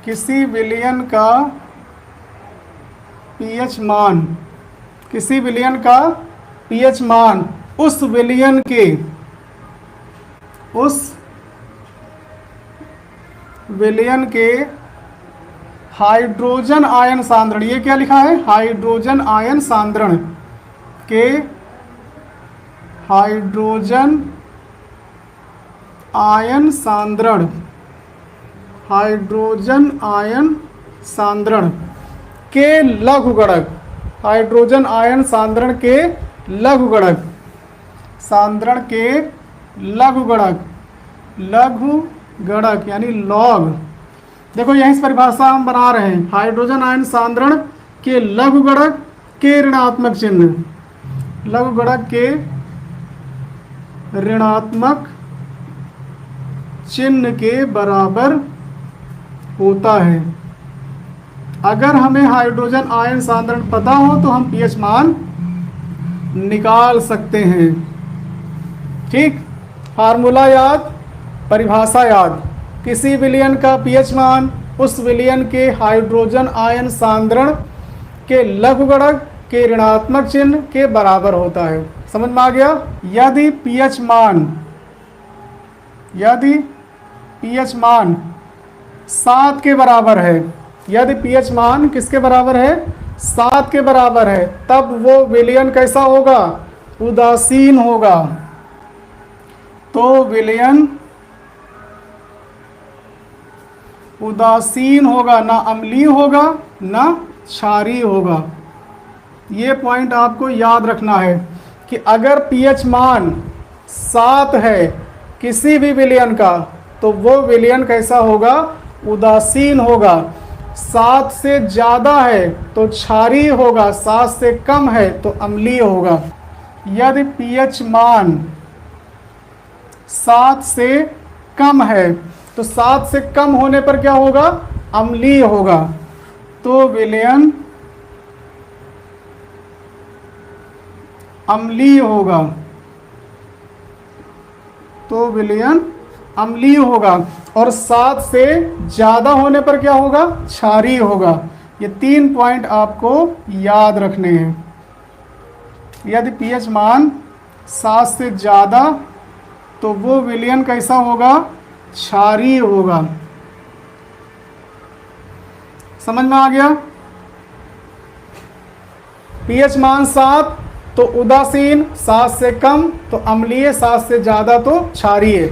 किसी विलयन का पीएच मान, किसी विलयन का पीएच मान उस विलयन के, उस विलयन के हाइड्रोजन आयन सांद्रण, ये क्या लिखा है, हाइड्रोजन आयन सांद्रण के, हाइड्रोजन आयन सांद्रण, हाइड्रोजन आयन सांद्रण के लघुगणक, हाइड्रोजन आयन सांद्रण के लघुगणक, सांद्रण के लघुगणक, लघुगणक यानी लॉग। देखो यहीं से परिभाषा हम बना रहे हैं, हाइड्रोजन आयन सांद्रण के लघुगणक के ऋणात्मक चिन्ह, लघुगणक के ऋणात्मक चिन्ह के बराबर होता है। अगर हमें हाइड्रोजन आयन सांद्रण पता हो तो हम पीएच मान निकाल सकते हैं। ठीक, फार्मूला याद, परिभाषा याद, किसी विलयन का पीएच मान उस विलयन के हाइड्रोजन आयन सांद्रण के लघुगणक के ऋणात्मक चिन्ह के बराबर होता है। समझ में आ गया। यदि पीएच मान, यदि पीएच मान 7 के बराबर है, यदि पीएच मान किसके बराबर है, 7 के बराबर है, तब वो विलयन कैसा होगा, उदासीन होगा। तो विलयन उदासीन होगा, ना अम्लीय होगा ना क्षारीय होगा। ये पॉइंट आपको याद रखना है कि अगर पीएच मान 7 है किसी भी विलयन का, तो वो विलयन कैसा होगा, उदासीन होगा। 7 से ज़्यादा है तो क्षारीय होगा, 7 से कम है तो अम्लीय होगा। यदि पीएच मान 7 से कम है तो 7 से कम होने पर क्या होगा, अम्लीय होगा। तो विलयन अम्लीय होगा, तो विलयन अम्लीय होगा। और 7 से ज़्यादा होने पर क्या होगा, क्षारीय होगा। ये 3 पॉइंट आपको याद रखने हैं। यदि पीएच मान 7 से ज़्यादा तो वो विलयन कैसा होगा, क्षारीय होगा। समझ में आ गया। पीएच मान 7 तो उदासीन, 7 से कम तो अम्लीय, 7 से ज़्यादा तो क्षारीय।